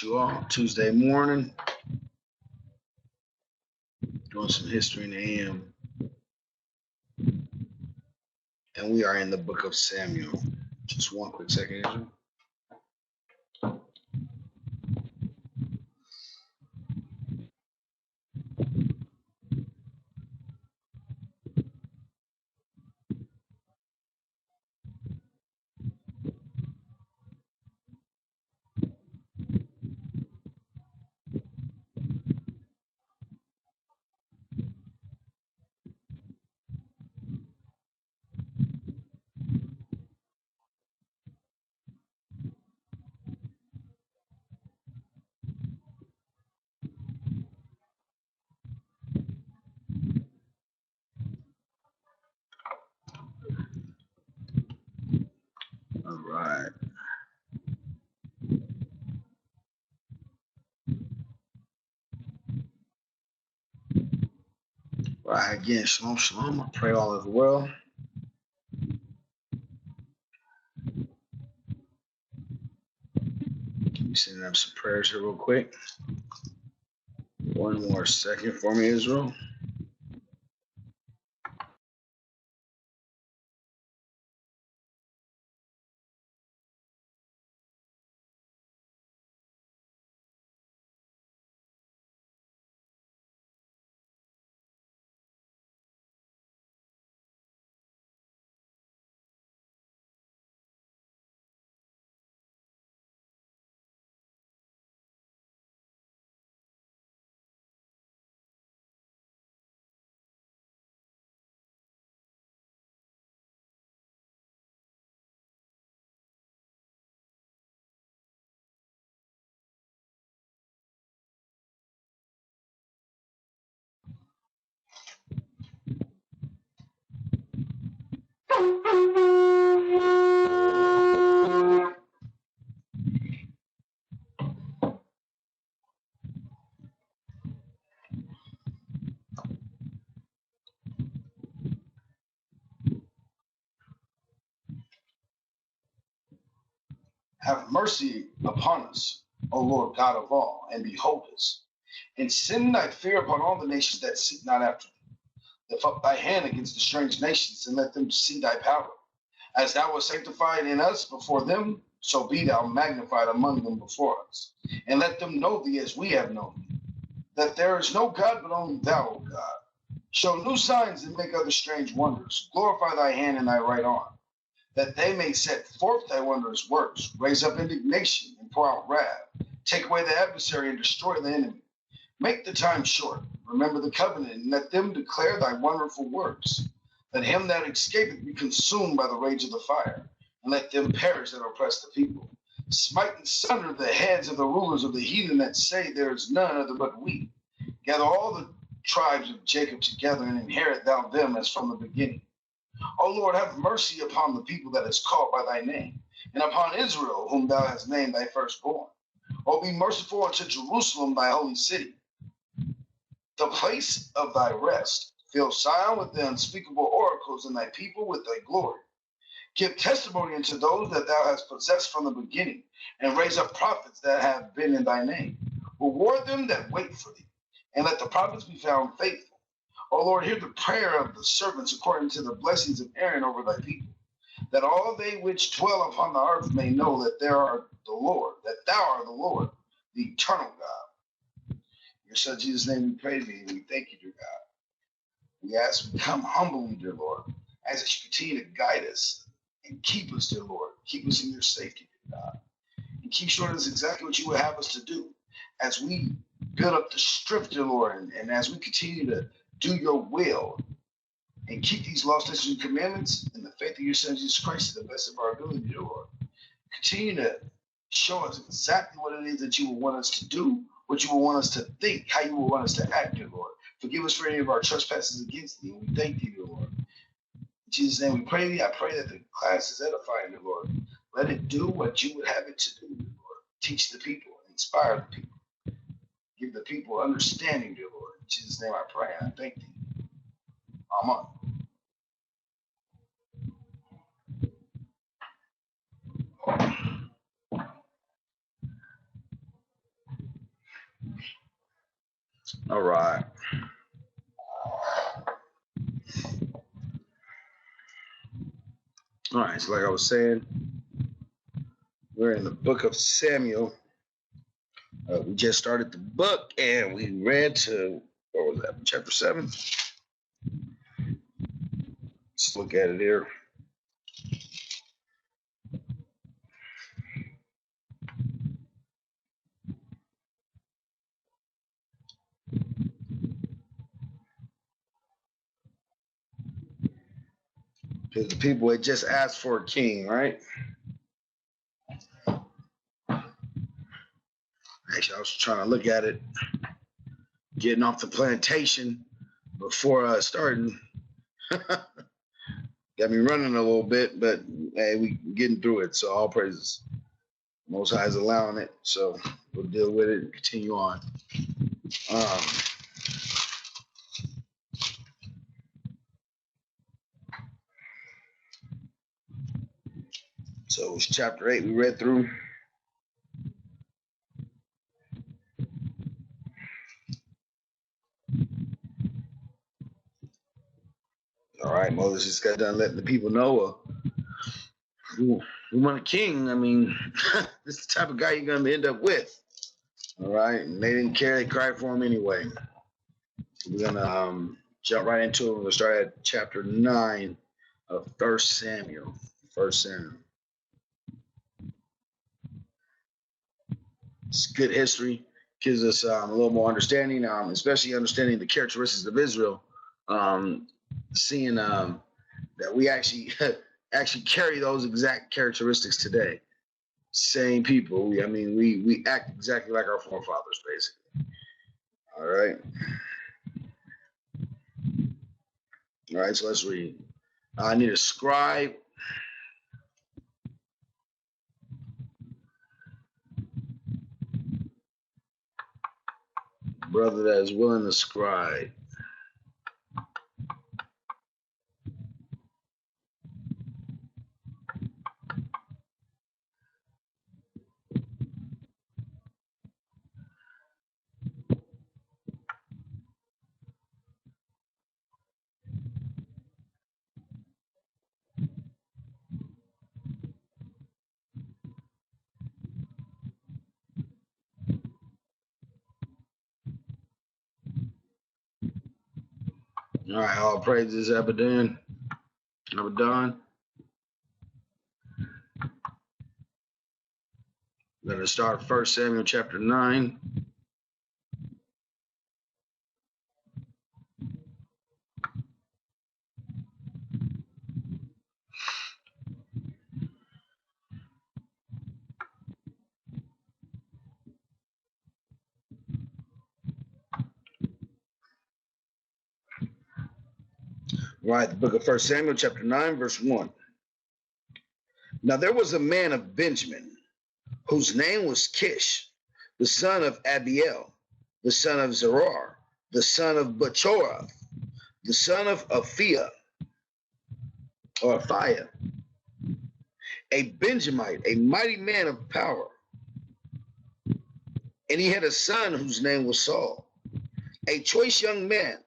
You all Tuesday morning, doing some history in the AM, and we are in the book of Samuel. Just one quick second, Israel. All right. All right, again, shalom, shalom. I pray all is well. Let me send up some prayers here real quick. One more second for me, Israel. Have mercy upon us, O Lord God of all, and behold us. And send thy fear upon all the nations that seek not after thee. Lift up thy hand against the strange nations, and let them see thy power. As thou wast sanctified in us before them, so be thou magnified among them before us. And let them know thee as we have known thee, that there is no God but only thou, O God. Show new signs and make other strange wonders. Glorify thy hand and thy right arm, that they may set forth thy wondrous works. Raise up indignation and pour out wrath. Take away the adversary and destroy the enemy. Make the time short. Remember the covenant, and let them declare thy wonderful works. Let him that escapeth be consumed by the rage of the fire, and let them perish that oppress the people. Smite and sunder the heads of the rulers of the heathen that say, there is none other but we. Gather all the tribes of Jacob together, and inherit thou them as from the beginning. O Lord, have mercy upon the people that is called by thy name, and upon Israel, whom thou hast named thy firstborn. O be merciful unto Jerusalem, thy holy city, the place of thy rest. Fill Zion with the unspeakable oracles, and thy people with thy glory. Give testimony unto those that thou hast possessed from the beginning, and raise up prophets that have been in thy name. Reward them that wait for thee, and let the prophets be found faithful. O Lord, hear the prayer of the servants according to the blessings of Aaron over thy people, that all they which dwell upon the earth may know that thou art the Lord, the eternal God. In your Son Jesus' name we pray thee, and we thank you, dear God. We ask, we come humbly, dear Lord, as you continue to guide us and keep us, dear Lord. Keep us in your safety, dear God. And keep showing us exactly what you would have us to do as we build up the strength, dear Lord, and as we continue to do your will and keep these laws, statutes, and commandments in the faith of your Son, Jesus Christ, to the best of our ability, dear Lord. Continue to show us exactly what it is that you will want us to do, what you will want us to think, how you will want us to act, dear Lord. Forgive us for any of our trespasses against thee, and we thank thee, dear Lord. In Jesus' name we pray thee. I pray that the class is edifying, dear Lord. Let it do what you would have it to do, dear Lord. Teach the people, inspire the people. Give the people understanding, dear Lord. In Jesus' name I pray, and I thank thee. Amen. All right. All right. So like I was saying, we're in the book of Samuel. We just started the book and we read to, what was that, chapter 7? Let's look at it here. Because the people had just asked for a king, right? Actually, I was trying to look at it, getting off the plantation before starting. Got me running a little bit, but hey, we getting through it. So all praises. Most High is allowing it, so we'll deal with it and continue on. So it's chapter 8 we read through. All right, Moses just got done letting the people know we want a king. I mean, this is the type of guy you're going to end up with. All right, and they didn't care. They cried for him anyway. We're going to jump right into it. We're going to start at chapter 9 of 1 Samuel. 1 Samuel. It's good history. Gives us a little more understanding, especially understanding the characteristics of Israel. Seeing that we actually carry those exact characteristics today. Same people. We act exactly like our forefathers, basically. All right. All right, so let's read. I need a scribe. Brother that is willing to scribe. All right, all praises, Abaddon. We're going to start 1 Samuel chapter 9. Right, the book of 1 Samuel chapter 9, verse 1. Now there was a man of Benjamin, whose name was Kish, the son of Abiel, the son of Zerar, the son of Bachorah, the son of Aphiah, a Benjamite, a mighty man of power. And he had a son whose name was Saul, a choice young man,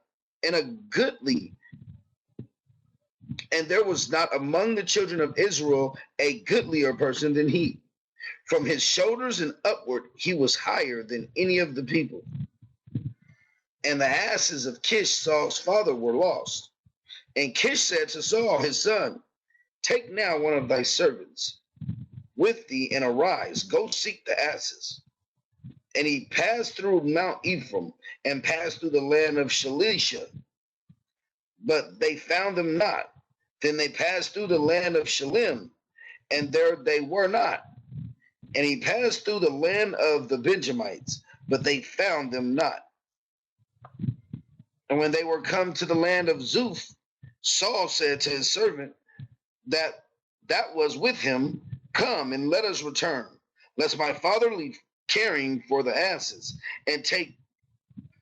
and a goodly. And there was not among the children of Israel a goodlier person than he. From his shoulders and upward, he was higher than any of the people. And the asses of Kish, Saul's father, were lost. And Kish said to Saul, his son, take now one of thy servants with thee and arise, go seek the asses. And he passed through Mount Ephraim and passed through the land of Shalisha, but they found them not. Then they passed through the land of Shalim, and there they were not. And he passed through the land of the Benjamites, but they found them not. And when they were come to the land of Zuph, Saul said to his servant that was with him, come and let us return, lest my father leave caring for the asses, and take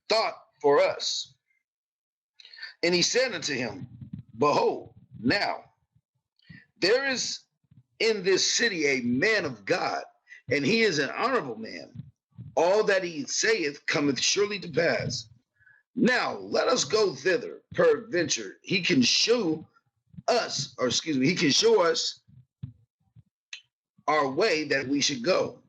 thought for us. And he said unto him, behold, now there is in this city a man of God, and he is an honorable man. All that he saith cometh surely to pass. Now let us go thither. Peradventure he can show us, or excuse me, he can show us our way that we should go.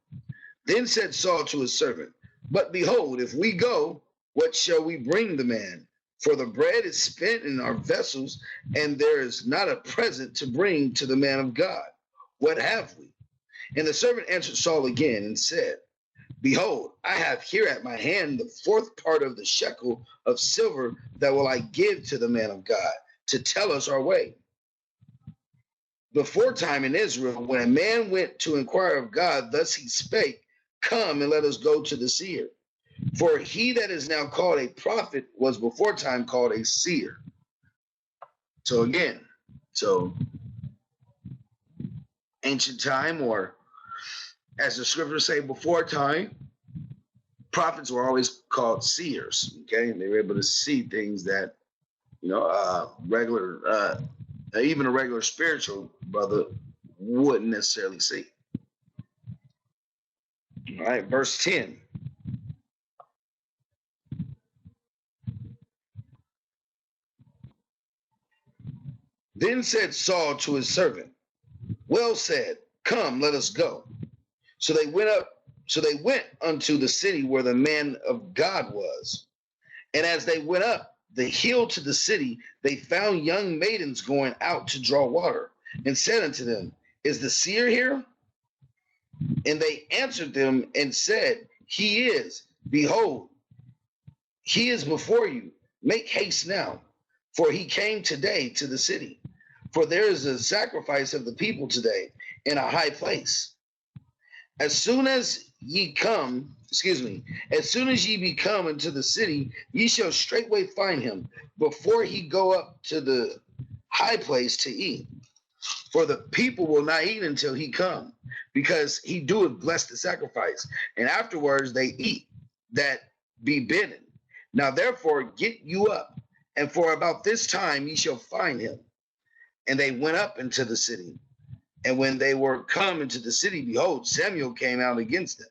Then said Saul to his servant, But behold, if we go, what shall we bring the man? For the bread is spent in our vessels, and there is not a present to bring to the man of God. What have we? And the servant answered Saul again and said, Behold, I have here at my hand the fourth part of the shekel of silver that will I give to the man of God to tell us our way. Before time in Israel, when a man went to inquire of God, thus he spake, Come and let us go to the seer. For he that is now called a prophet was before time called a seer. So again, ancient time, or as the scriptures say, before time, prophets were always called seers. Okay, and they were able to see things that, even a regular spiritual brother wouldn't necessarily see. All right, verse 10. Then said Saul to his servant, Well said, come, let us go. So they went unto the city where the man of God was. And as they went up the hill to the city, they found young maidens going out to draw water, and said unto them, Is the seer here? And they answered them and said, He is. Behold, he is before you. Make haste now, for he came today to the city. For there is a sacrifice of the people today in a high place. As soon as ye be come into the city, ye shall straightway find him, before he go up to the high place to eat. For the people will not eat until he come, because he doeth bless the sacrifice, and afterwards they eat that be bidden. Now therefore get you up, and for about this time ye shall find him. And they went up into the city. And when they were come into the city, behold, Samuel came out against them,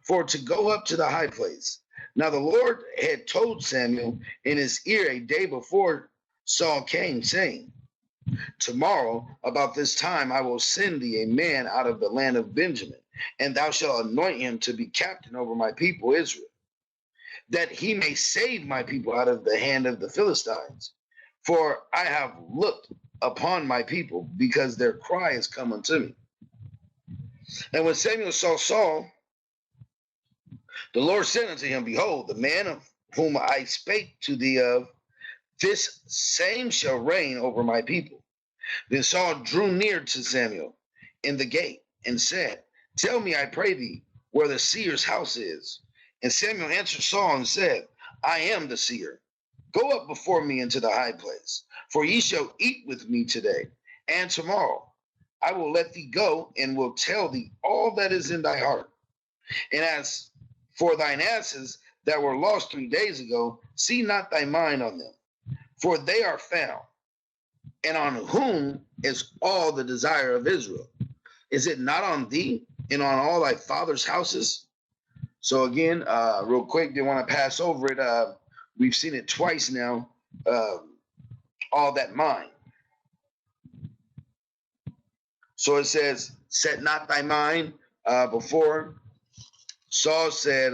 for to go up to the high place. Now the Lord had told Samuel in his ear a day before Saul came, saying, Tomorrow about this time I will send thee a man out of the land of Benjamin, and thou shalt anoint him to be captain over my people Israel, that he may save my people out of the hand of the Philistines. For I have looked upon my people, because their cry has come unto me. And when Samuel saw Saul, the Lord said unto him, Behold, the man of whom I spake to thee of, this same shall reign over my people. Then Saul drew near to Samuel in the gate and said, Tell me, I pray thee, where the seer's house is. And Samuel answered Saul and said, I am the seer. Go up before me into the high place, for ye shall eat with me today, and tomorrow I will let thee go, and will tell thee all that is in thy heart. And as for thine asses that were lost 3 days ago, see not thy mind on them, for they are found. And on whom is all the desire of Israel? Is it not on thee and on all thy father's houses? So again, real quick, didn't want to pass over it. We've seen it twice now, all that mind. So it says, set not thy mind. Before Saul said,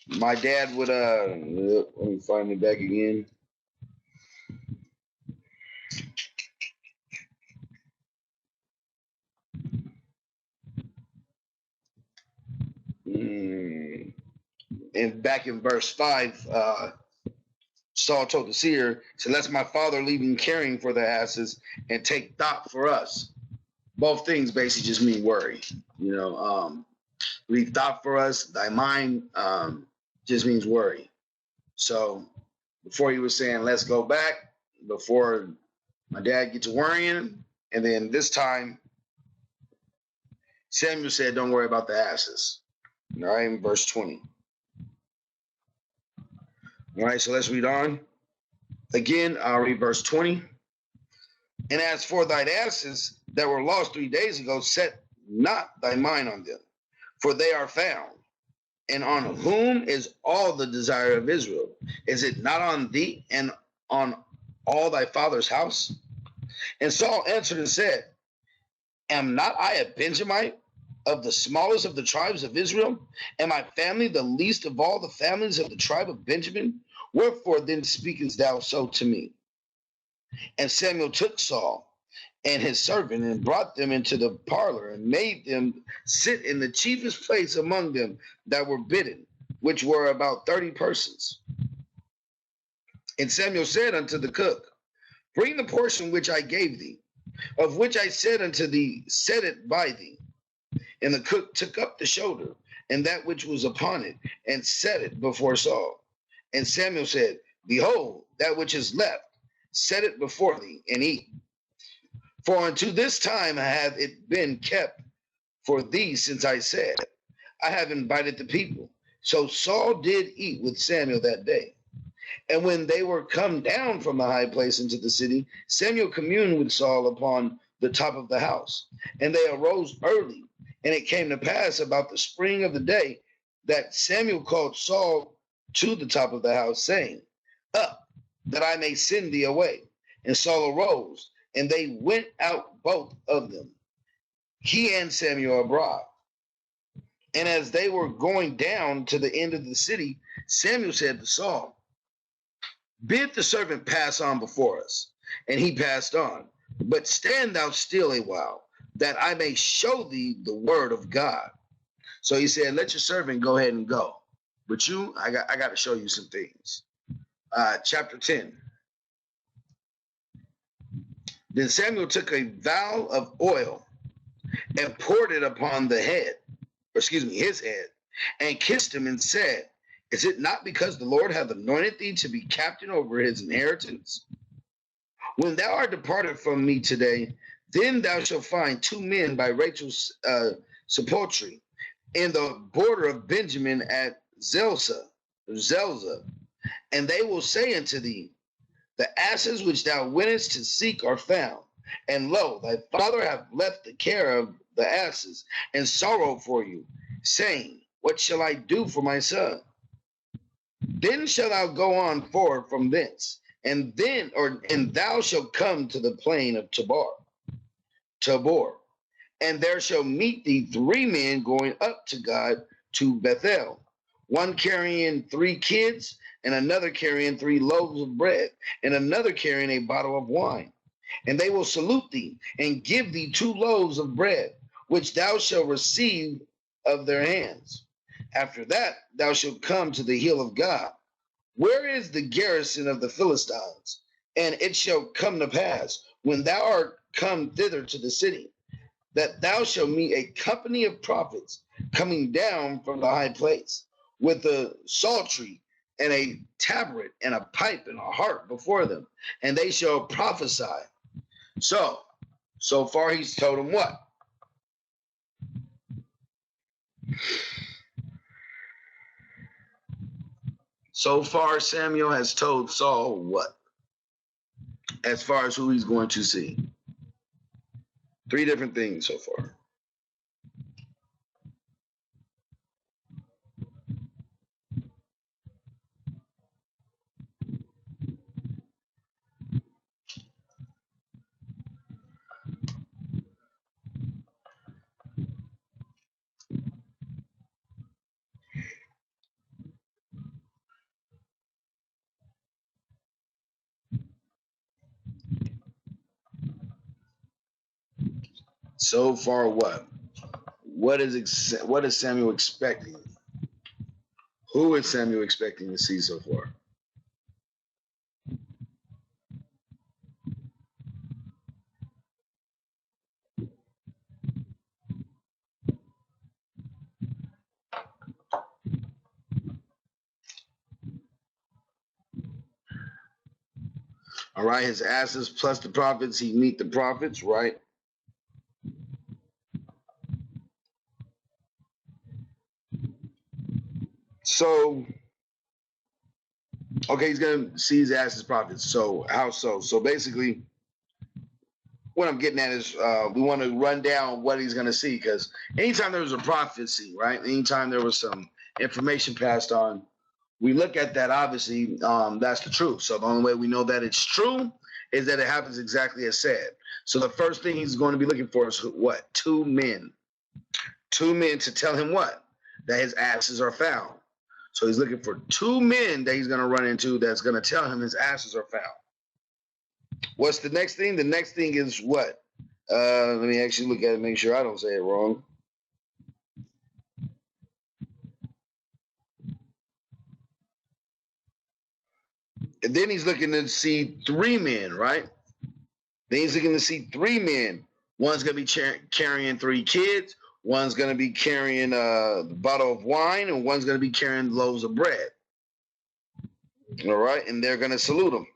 my dad would, let me find it back again. And back in verse 5, Saul told the seer, so let my father leave him caring for the asses and take thought for us. Both things basically just mean worry. Leave thought for us. Thy mind just means worry. So before he was saying, let's go back, before my dad gets to worrying. And then this time, Samuel said, don't worry about the asses. All right, in verse 20. All right, so let's read on. Again, I'll read verse 20. And as for thine asses that were lost 3 days ago, set not thy mind on them, for they are found. And on whom is all the desire of Israel? Is it not on thee and on all thy father's house? And Saul answered and said, Am not I a Benjamite, of the smallest of the tribes of Israel? And my family the least of all the families of the tribe of Benjamin? Wherefore then speakest thou so to me? And Samuel took Saul and his servant and brought them into the parlor and made them sit in the chiefest place among them that were bidden, which were about 30 persons. And Samuel said unto the cook, Bring the portion which I gave thee, of which I said unto thee, Set it by thee. And the cook took up the shoulder and that which was upon it, and set it before Saul. And Samuel said, Behold, that which is left, set it before thee, and eat. For unto this time hath it been kept for thee, since I said, I have invited the people. So Saul did eat with Samuel that day. And when they were come down from the high place into the city, Samuel communed with Saul upon the top of the house. And they arose early, and it came to pass about the spring of the day that Samuel called Saul to the top of the house, saying, Up, that I may send thee away. And Saul arose, and they went out both of them, he and Samuel abroad. And as they were going down to the end of the city, Samuel said to Saul, Bid the servant pass on before us. And he passed on. But stand thou still a while, that I may show thee the word of God. So he said, Let your servant go ahead and go. But I got to show you some things. Chapter 10. Then Samuel took a vial of oil and poured it upon his head, and kissed him and said, Is it not because the Lord hath anointed thee to be captain over his inheritance? When thou art departed from me today, then thou shalt find 2 men by Rachel's sepulchre in the border of Benjamin at Zelzah, and they will say unto thee, The asses which thou wentest to seek are found, and lo, thy father hath left the care of the asses, and sorrow for you, saying, What shall I do for my son? Then shalt thou go on forward from thence, and thou shalt come to the plain of Tabor, and there shall meet thee 3 men going up to God to Bethel, one carrying 3 kids, and another carrying 3 loaves of bread, and another carrying a bottle of wine. And they will salute thee, and give thee 2 loaves of bread, which thou shalt receive of their hands. After that thou shalt come to the hill of God, where is the garrison of the Philistines. And it shall come to pass, when thou art come thither to the city, that thou shalt meet a company of prophets coming down from the high place, with a psaltery and a tabret and a pipe and a harp before them, and they shall prophesy. So far he's told him what? So far Samuel has told Saul what? As far as who he's going to see. 3 different things so far. So far, what? What is Samuel expecting? Who is Samuel expecting to see so far? All right, his asses plus the prophets, he meet the prophets, right? So, okay, he's going to see his asses prophets. So, how so? So basically, what I'm getting at is we want to run down what he's going to see, because anytime there was a prophecy, right? Anytime there was some information passed on, we look at that. Obviously, that's the truth. So the only way we know that it's true is that it happens exactly as said. So the first thing he's going to be looking for is what? 2 men. 2 men to tell him what? That his asses are found. So he's looking for 2 men that he's going to run into that's going to tell him his asses are found. What's the next thing? The next thing is what? Let me actually look at it, make sure I don't say it wrong. And then he's looking to see 3 men, right? Then he's looking to see 3 men. One's going to be carrying 3 kids. One's going to be carrying a bottle of wine, and one's going to be carrying loaves of bread. All right, and they're going to salute him.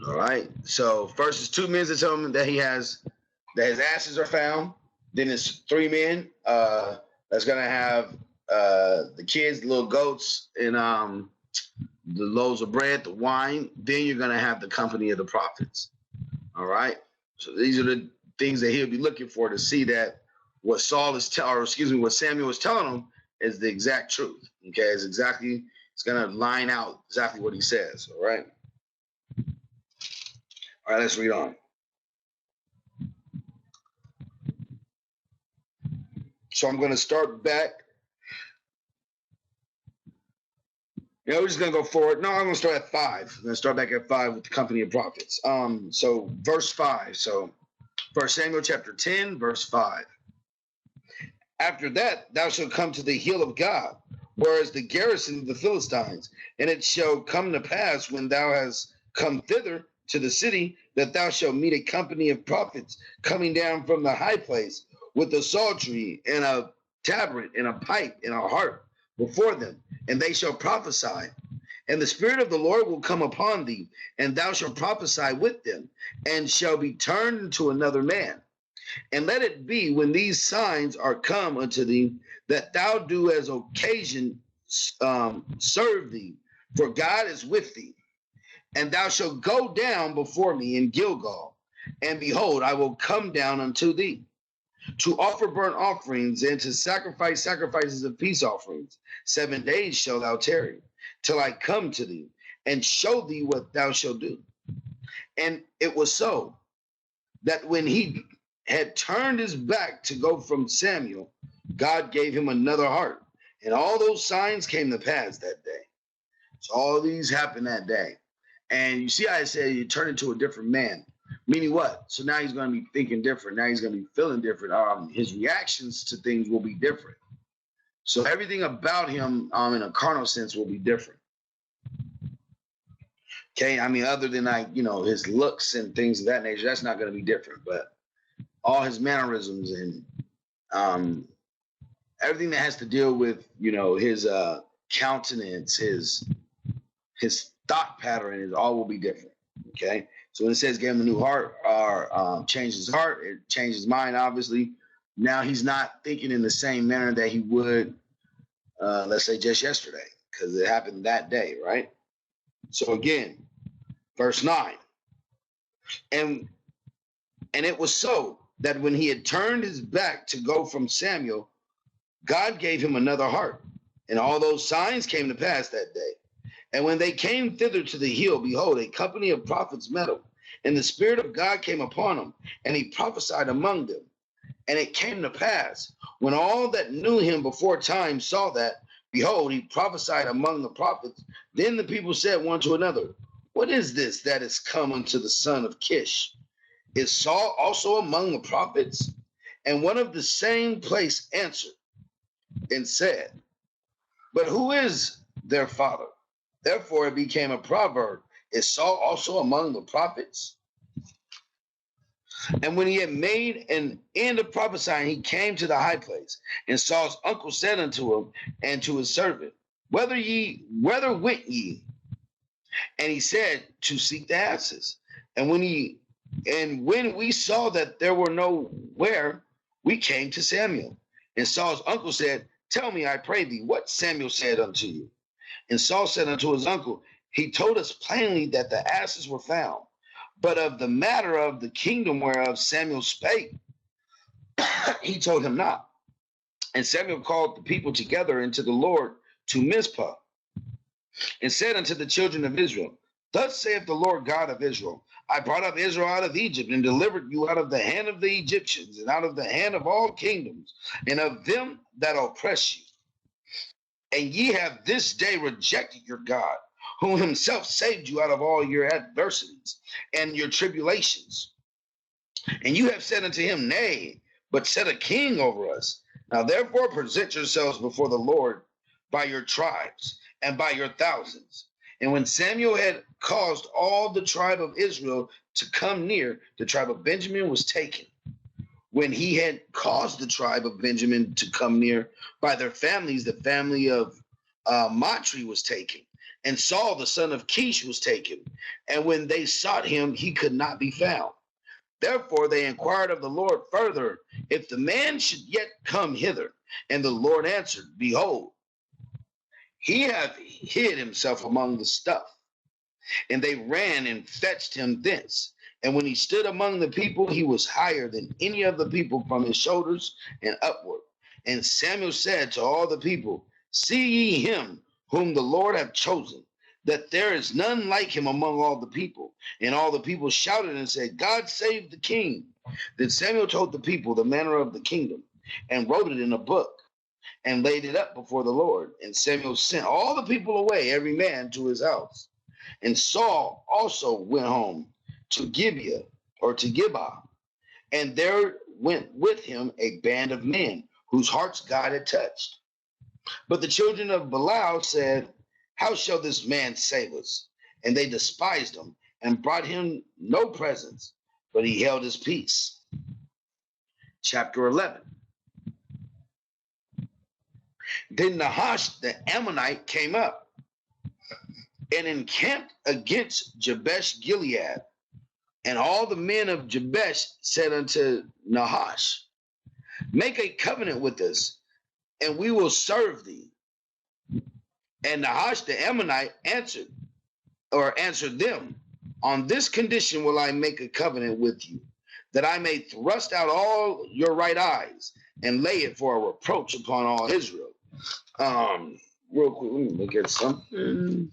All right. So first is 2 men to tell him that his ashes are found. Then it's 3 men that's gonna have the kids, the little goats, and the loaves of bread, the wine. Then you're gonna have the company of the prophets. All right. So these are the things that he'll be looking for to see that what what Samuel is telling him is the exact truth. Okay, it's gonna line out exactly what he says. All right. All right, let's read on. So I'm going to start back. Yeah, we're just going to go forward. No, I'm going to start at 5. I'm going to start back at 5 with the company of prophets. So verse 5. So 1 Samuel chapter 10, verse 5. After that, thou shalt come to the hill of God, whereas the garrison of the Philistines, and it shall come to pass when thou hast come thither to the city, that thou shalt meet a company of prophets coming down from the high place with a psaltery and a tabret and a pipe and a harp before them, and they shall prophesy. And the Spirit of the Lord will come upon thee, and thou shalt prophesy with them, and shall be turned into another man. And let it be when these signs are come unto thee, that thou do as occasion serve thee, for God is with thee. And thou shalt go down before me in Gilgal, and behold, I will come down unto thee, to offer burnt offerings and to sacrifice sacrifices of peace offerings. 7 days shalt thou tarry, till I come to thee, and show thee what thou shalt do. And it was so, that when he had turned his back to go from Samuel, God gave him another heart. And all those signs came to pass that day. So all these happened that day. And you see how I said you turn into a different man. Meaning what? So now he's going to be thinking different. Now he's going to be feeling different. His reactions to things will be different. So everything about him in a carnal sense will be different. Okay, I mean, other than his looks and things of that nature, that's not going to be different. But all his mannerisms and everything that has to deal with, his countenance, his thought pattern, is all will be different. Okay, so when it says gave him a new heart or changed his heart, it changed his mind. Obviously, now he's not thinking in the same manner that he would, let's say, just yesterday, because it happened that day, right? So again, verse 9, and it was so that when he had turned his back to go from Samuel, God gave him another heart, and all those signs came to pass that day. And when they came thither to the hill, behold, a company of prophets met him, and the Spirit of God came upon him, and he prophesied among them. And it came to pass, when all that knew him before time saw that, behold, he prophesied among the prophets. Then the people said one to another, what is this that is come unto the son of Kish? Is Saul also among the prophets? And one of the same place answered and said, but who is their father? Therefore it became a proverb, is Saul also among the prophets? And when he had made an end of prophesying, he came to the high place. And Saul's uncle said unto him and to his servant, whither went ye? And he said, to seek the asses. And when we saw that there were nowhere, we came to Samuel. And Saul's uncle said, tell me, I pray thee, what Samuel said unto you. And Saul said unto his uncle, he told us plainly that the asses were found, but of the matter of the kingdom whereof Samuel spake, he told him not. And Samuel called the people together unto the Lord to Mizpah, and said unto the children of Israel, thus saith the Lord God of Israel, I brought up Israel out of Egypt, and delivered you out of the hand of the Egyptians, and out of the hand of all kingdoms, and of them that oppress you. And ye have this day rejected your God, who himself saved you out of all your adversities and your tribulations. And you have said unto him, nay, but set a king over us. Now therefore present yourselves before the Lord by your tribes and by your thousands. And when Samuel had caused all the tribe of Israel to come near, the tribe of Benjamin was taken. When he had caused the tribe of Benjamin to come near by their families, the family of Matri was taken, and Saul the son of Kish was taken. And when they sought him, he could not be found. Therefore they inquired of the Lord further, if the man should yet come hither. And the Lord answered, behold, he hath hid himself among the stuff. And they ran and fetched him thence. And when he stood among the people, he was higher than any of the people from his shoulders and upward. And Samuel said to all the people, see ye him whom the Lord hath chosen, that there is none like him among all the people. And all the people shouted and said, God save the king. Then Samuel told the people the manner of the kingdom, and wrote it in a book, and laid it up before the Lord. And Samuel sent all the people away, every man to his house. And Saul also went home to Gibeah, or to Gibeah, and there went with him a band of men whose hearts God had touched. But the children of Belial said, how shall this man save us? And they despised him and brought him no presents, but he held his peace. Chapter 11. Then Nahash the Ammonite came up and encamped against Jabesh Gilead. And all the men of Jabesh said unto Nahash, make a covenant with us, and we will serve thee. And Nahash the Ammonite answered them, on this condition will I make a covenant with you, that I may thrust out all your right eyes, and lay it for a reproach upon all Israel. Real quick, let me look at something.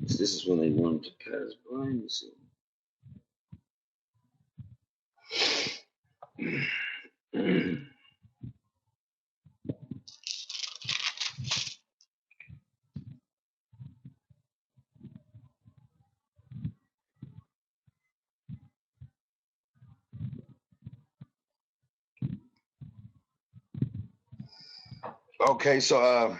This is when they wanted to pass by. Let me see. Okay, so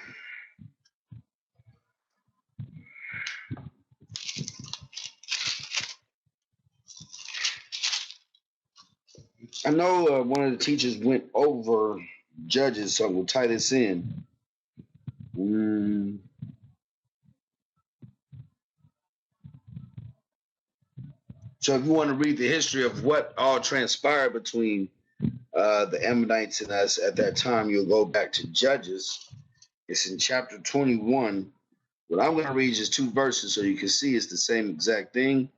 I know one of the teachers went over Judges, so we'll tie this in. So if you want to read the history of what all transpired between the Ammonites and us at that time, you'll go back to Judges. It's in chapter 21. What I'm going to read is just two verses so you can see it's the same exact thing.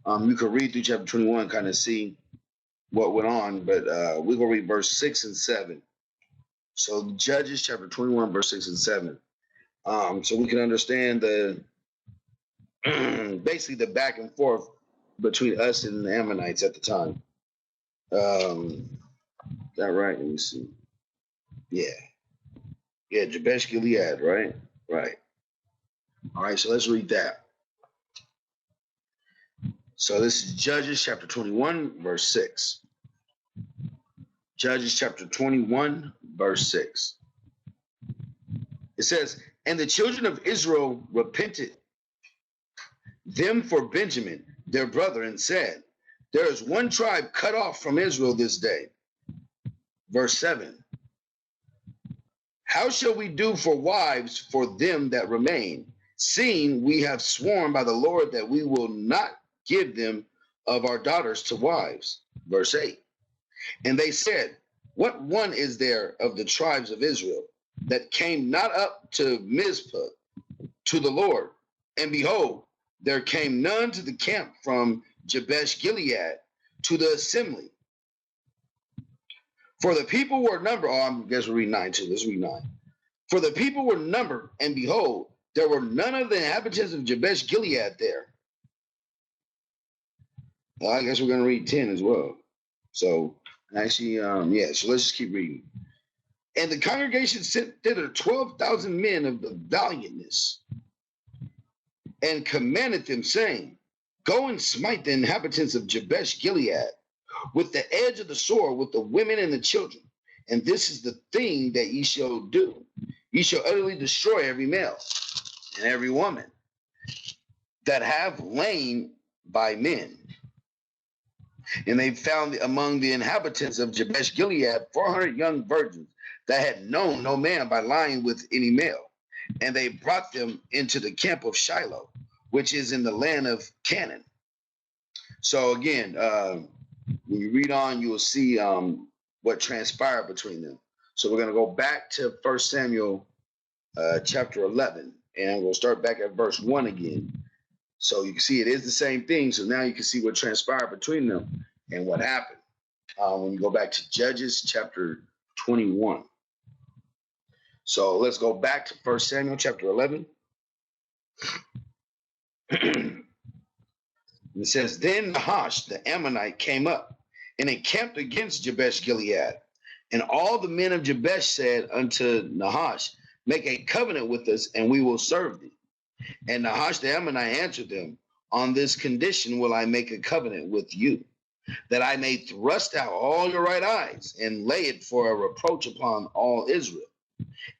You can read through chapter 21, kind of see what went on, but we're going to read verse 6 and 7. So Judges chapter 21, verse 6 and 7. So we can understand the basically the back and forth between us and the Ammonites at the time. Is that right? Let me see. Yeah, Jabesh Gilead, right? Right. All right, so let's read that. So this is Judges chapter 21, verse 6. Judges chapter 21, verse 6. It says, and the children of Israel repented them for Benjamin, their brother, and said, there is one tribe cut off from Israel this day. Verse 7. How shall we do for wives for them that remain, seeing we have sworn by the Lord that we will not give them of our daughters to wives? Verse 8. And they said, what one is there of the tribes of Israel that came not up to Mizpah to the Lord? And behold, there came none to the camp from Jabesh Gilead to the assembly. For the people were numbered. Oh, I guess we'll read 9 too. Let's read 9. For the people were numbered, and behold, there were none of the inhabitants of Jabesh Gilead there. Well, I guess we're going to read 10 as well. So actually, yeah, so let's just keep reading. And the congregation sent thither 12,000 men of the valiantness, and commanded them, saying, go and smite the inhabitants of Jabesh Gilead with the edge of the sword, with the women and the children. And this is the thing that ye shall do. Ye shall utterly destroy every male and every woman that have lain by men. And they found among the inhabitants of Jabesh Gilead 400 young virgins that had known no man by lying with any male. And they brought them into the camp of Shiloh, which is in the land of Canaan. So again, when you read on, you will see what transpired between them. So we're going to go back to 1 Samuel chapter 11, and we'll start back at verse 1 again. So you can see it is the same thing. So now you can see what transpired between them and what happened. When you go back to Judges chapter 21. So let's go back to 1 Samuel chapter 11. It says, then Nahash the Ammonite came up and encamped against Jabesh Gilead. And all the men of Jabesh said unto Nahash, make a covenant with us, and we will serve thee. And Nahash the Ammonite answered them, on this condition will I make a covenant with you, that I may thrust out all your right eyes, and lay it for a reproach upon all Israel.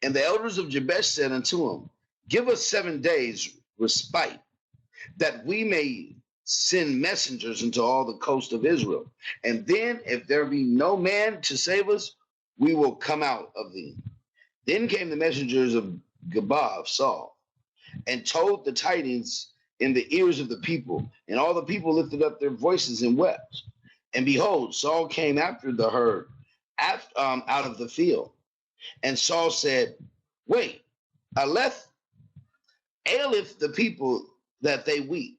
And the elders of Jabesh said unto him, give us 7 days respite, that we may send messengers into all the coast of Israel. And then, if there be no man to save us, we will come out of thee. Then came the messengers of Gabah of Saul, and told the tidings in the ears of the people. And all the people lifted up their voices and wept. And behold, Saul came after the herd out of the field. And Saul said, wait, aileth the people that they weep?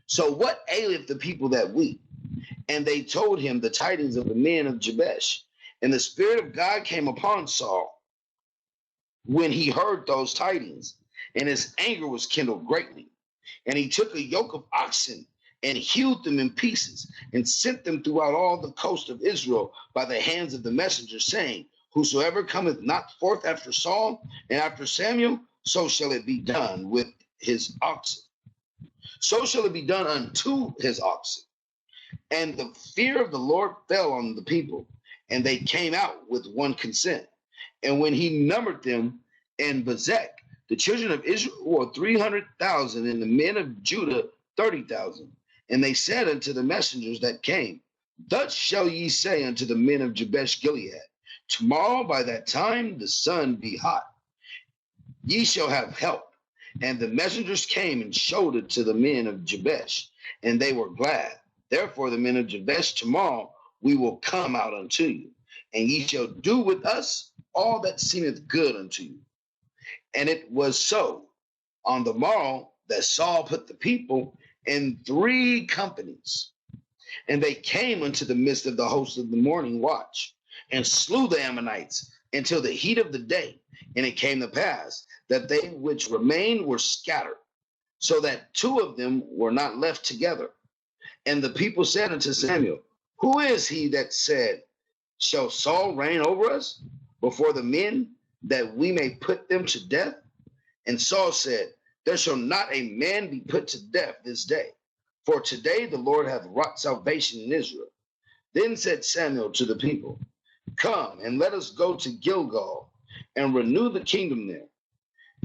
So what aileth the people that weep? And they told him the tidings of the men of Jabesh. And the Spirit of God came upon Saul when he heard those tidings, and his anger was kindled greatly. And he took a yoke of oxen and hewed them in pieces, and sent them throughout all the coast of Israel by the hands of the messengers, saying, whosoever cometh not forth after Saul and after Samuel, so shall it be done with his oxen. So shall it be done unto his oxen. And the fear of the Lord fell on the people, and they came out with one consent. And when he numbered them in Bezek, the children of Israel were 300,000, and the men of Judah 30,000. And they said unto the messengers that came, thus shall ye say unto the men of Jabesh Gilead, tomorrow by that time the sun be hot, ye shall have help. And the messengers came and showed it to the men of Jabesh, and they were glad. Therefore the men of Jabesh, tomorrow we will come out unto you, and ye shall do with us all that seemeth good unto you. And it was so on the morrow that Saul put the people in 3 companies, and they came unto the midst of the host of the morning watch, and slew the Ammonites until the heat of the day. And it came to pass that they which remained were scattered, so that 2 of them were not left together. And the people said unto Samuel, who is he that said, shall Saul reign over us before the men, that we may put them to death? And Saul said, there shall not a man be put to death this day, for today the Lord hath wrought salvation in Israel. Then said Samuel to the people, come, and let us go to Gilgal, and renew the kingdom there.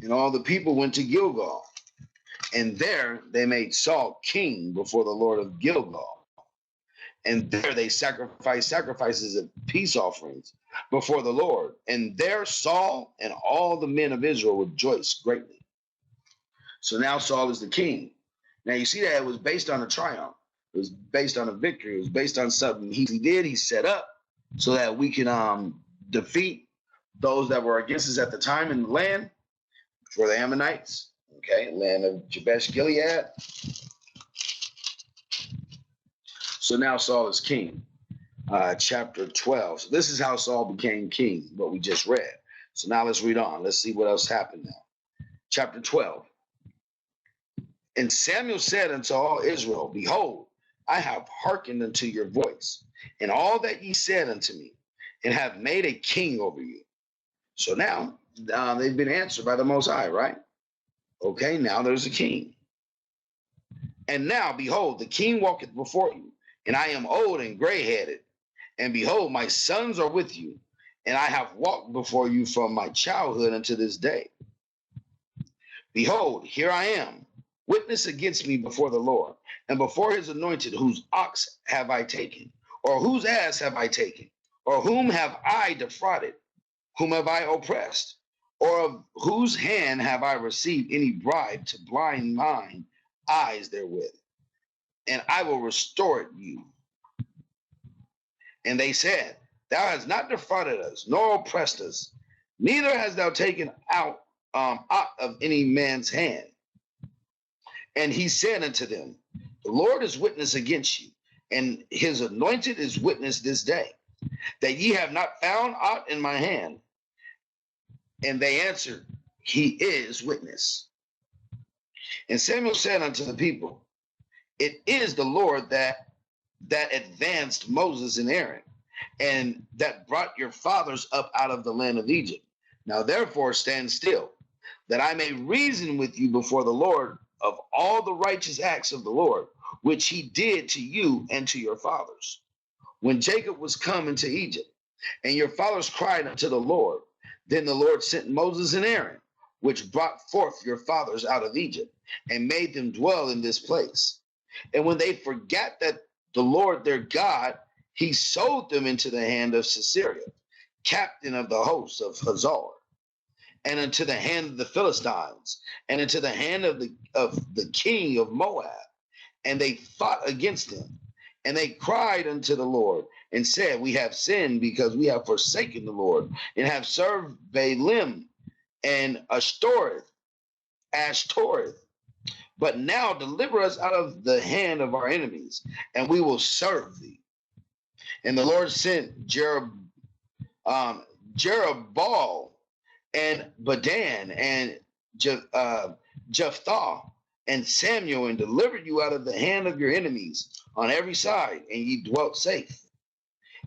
And all the people went to Gilgal, and there they made Saul king before the Lord of Gilgal. And there they sacrificed sacrifices of peace offerings before the Lord. And there Saul and all the men of Israel rejoiced greatly. So now Saul is the king. Now you see that it was based on a triumph. It was based on a victory. It was based on something he did. He set up so that we can defeat those that were against us at the time in the land, for the Ammonites. Okay, land of Jabesh Gilead. So now Saul is king. Chapter 12. So this is how Saul became king, what we just read. So now let's read on. Let's see what else happened now. Chapter 12. And Samuel said unto all Israel, Behold, I have hearkened unto your voice, and all that ye said unto me, and have made a king over you. So now they've been answered by the Most High, right? Okay, now there's a king. And now, behold, the king walketh before you, and I am old and gray-headed. And behold, my sons are with you, and I have walked before you from my childhood unto this day. Behold, here I am, witness against me before the Lord, and before his anointed, whose ox have I taken, or whose ass have I taken, or whom have I defrauded, whom have I oppressed, or of whose hand have I received any bribe to blind mine eyes therewith? And I will restore it you. And they said, Thou hast not defrauded us, nor oppressed us, neither hast thou taken out aught of any man's hand. And he said unto them, The Lord is witness against you, and his anointed is witness this day, that ye have not found aught in my hand. And they answered, He is witness. And Samuel said unto the people, It is the Lord that advanced Moses and Aaron, and that brought your fathers up out of the land of Egypt. Now therefore stand still, that I may reason with you before the Lord of all the righteous acts of the Lord, which he did to you and to your fathers, when Jacob was come into Egypt, and your fathers cried unto the Lord. Then the Lord sent Moses and Aaron, which brought forth your fathers out of Egypt, and made them dwell in this place. And when they forgot that the Lord their God, he sold them into the hand of Sisera, captain of the hosts of Hazor, and into the hand of the Philistines, and into the hand of the king of Moab. And they fought against him. And they cried unto the Lord, and said, We have sinned, because we have forsaken the Lord, and have served Baalim and Ashtoreth. But now deliver us out of the hand of our enemies, and we will serve thee. And the Lord sent Jerubbaal and Badan and Jephthah and Samuel, and delivered you out of the hand of your enemies on every side, and ye dwelt safe.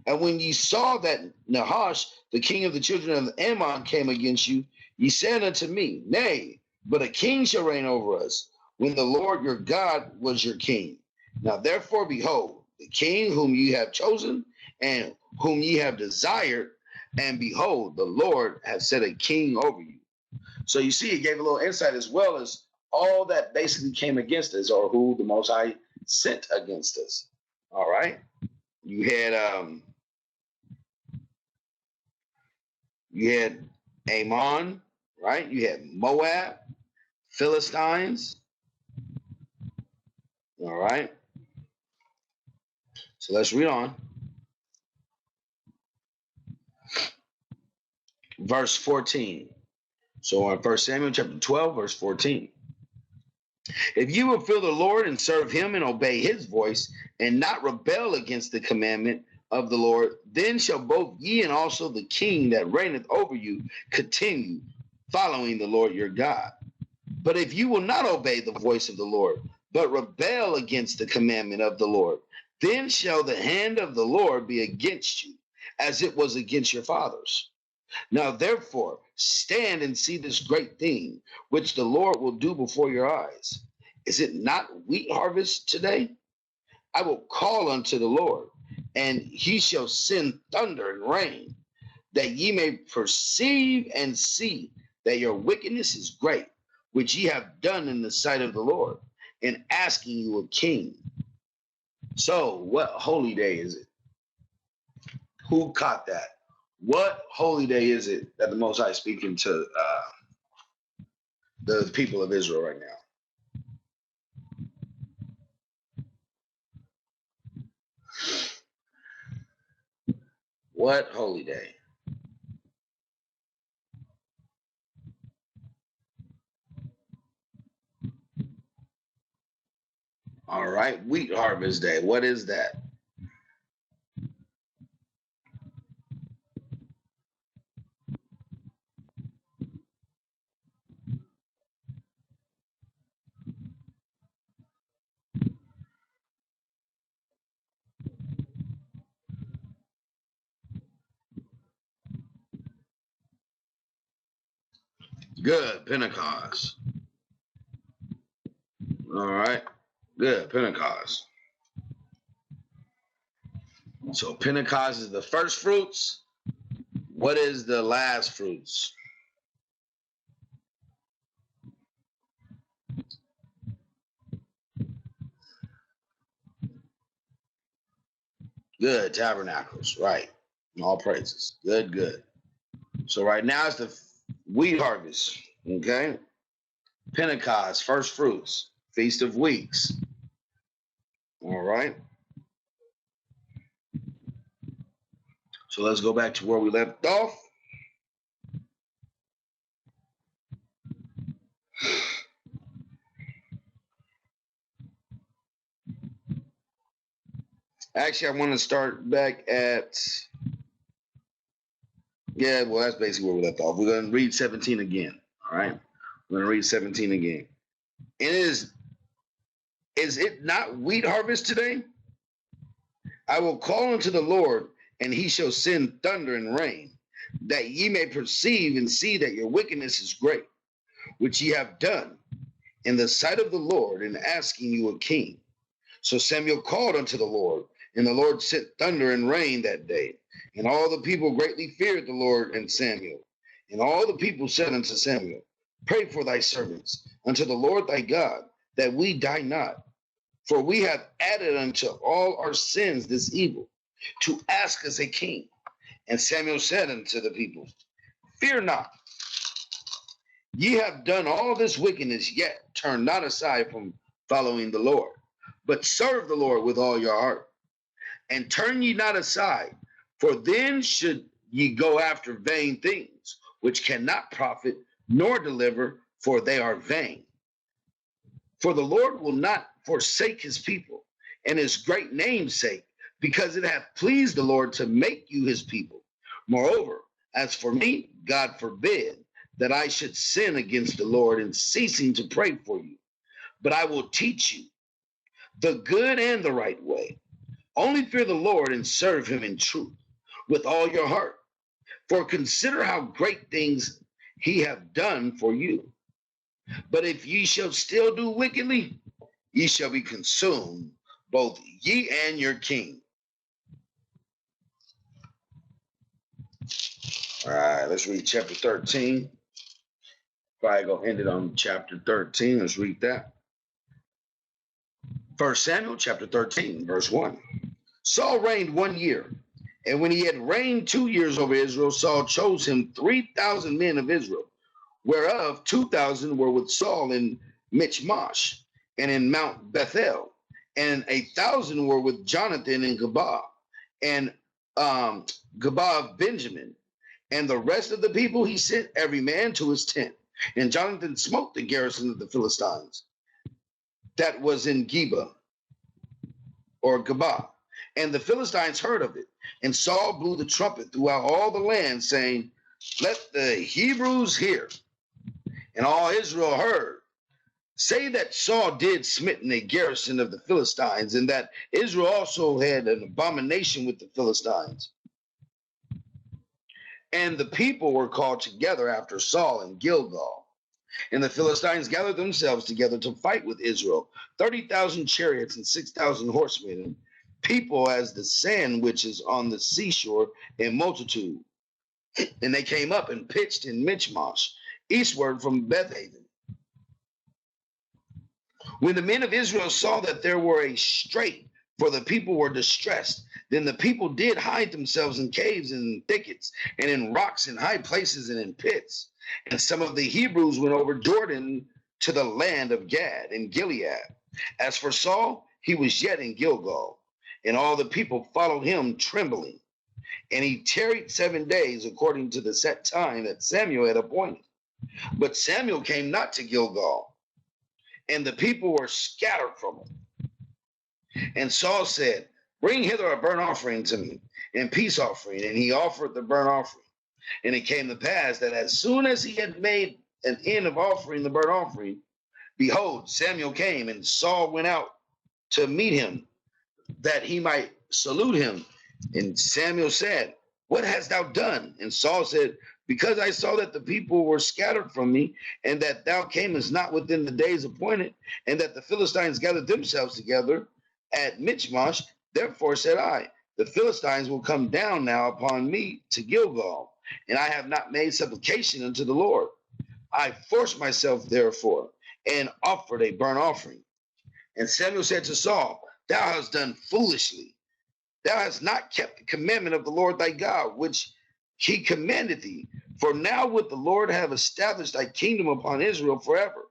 And when ye saw that Nahash, the king of the children of Ammon, came against you, ye said unto me, Nay, but a king shall reign over us, when the Lord your God was your king. Now therefore, behold, the king whom ye have chosen, and whom ye have desired, and behold, the Lord hath set a king over you. So you see, it gave a little insight, as well as all that basically came against us, or who the Most High sent against us. All right. You had Ammon, right? You had Moab, Philistines. All right. So let's read on. Verse 14. So in 1 Samuel chapter 12, verse 14. If you will fear the Lord and serve him and obey his voice, and not rebel against the commandment of the Lord, then shall both ye and also the king that reigneth over you continue following the Lord your God. But if you will not obey the voice of the Lord, but rebel against the commandment of the Lord, then shall the hand of the Lord be against you, as it was against your fathers. Now therefore stand and see this great thing, which the Lord will do before your eyes. Is it not wheat harvest today? I will call unto the Lord, and he shall send thunder and rain, that ye may perceive and see that your wickedness is great, which ye have done in the sight of the Lord, in asking you a king. So what holy day is it? Who caught that? What holy day is it that the Most High is speaking to the people of Israel right now? What holy day? All right, wheat harvest day. What is that? Good, Pentecost. All right, good, Pentecost. So Pentecost is the first fruits. What is the last fruits? Good, tabernacles, right. All praises. Good, good. So right now it's the wheat harvest, okay? Pentecost, first fruits, Feast of Weeks. All right. So let's go back to where we left off. Actually, I want to start back at, yeah, well, that's basically where we left off. We're going to read 17 again, all right? We're going to read 17 again. It is it not wheat harvest today? I will call unto the Lord, and he shall send thunder and rain, that ye may perceive and see that your wickedness is great, which ye have done in the sight of the Lord in asking you a king. So Samuel called unto the Lord, and the Lord sent thunder and rain that day. And all the people greatly feared the Lord and Samuel. And all the people said unto Samuel, Pray for thy servants unto the Lord thy God, that we die not. For we have added unto all our sins this evil, to ask us a king. And Samuel said unto the people, Fear not. Ye have done all this wickedness, yet turn not aside from following the Lord, but serve the Lord with all your heart. And turn ye not aside, for then should ye go after vain things, which cannot profit nor deliver, for they are vain. For the Lord will not forsake his people, and his great name's sake, because it hath pleased the Lord to make you his people. Moreover, as for me, God forbid that I should sin against the Lord in ceasing to pray for you. But I will teach you the good and the right way. Only fear the Lord and serve him in truth with all your heart. For consider how great things he hath done for you. But if ye shall still do wickedly, ye shall be consumed, both ye and your king. All right, let's read chapter 13. Probably go end it on chapter 13. Let's read that. 1 Samuel chapter 13, verse 1. Saul reigned 1 year, and when he had reigned 2 years over Israel, Saul chose him 3,000 men of Israel, whereof 2,000 were with Saul in Michmash and in Mount Bethel, and 1,000 were with Jonathan in Gabah, and Gabah of Benjamin. And the rest of the people he sent every man to his tent. And Jonathan smote the garrison of the Philistines that was in Geba or Gabah. And the Philistines heard of it. And Saul blew the trumpet throughout all the land, saying, Let the Hebrews hear. And all Israel heard. Say that Saul did smitten a garrison of the Philistines, and that Israel also had an abomination with the Philistines. And the people were called together after Saul in Gilgal. And the Philistines gathered themselves together to fight with Israel, 30,000 chariots and 6,000 horsemen, and people as the sand which is on the seashore in multitude. And they came up and pitched in Michmash, eastward from Bethaven. When the men of Israel saw that there were a strait, for the people were distressed, then the people did hide themselves in caves and in thickets and in rocks and high places and in pits. And some of the Hebrews went over Jordan to the land of Gad and Gilead. As for Saul, he was yet in Gilgal, and all the people followed him trembling. And he tarried 7 days according to the set time that Samuel had appointed. But Samuel came not to Gilgal, and the people were scattered from him. And Saul said, bring hither a burnt offering to me, and peace offering. And he offered the burnt offering. And it came to pass that as soon as he had made an end of offering the burnt offering, behold, Samuel came, and Saul went out to meet him, that he might salute him. And Samuel said, what hast thou done? And Saul said, because I saw that the people were scattered from me, and that thou camest not within the days appointed, and that the Philistines gathered themselves together at Michmash, therefore said I, the Philistines will come down now upon me to Gilgal, and I have not made supplication unto the Lord. I forced myself therefore, and offered a burnt offering. And Samuel said to Saul, thou hast done foolishly. Thou hast not kept the commandment of the Lord thy God, which he commanded thee. For now would the Lord have established thy kingdom upon Israel forever.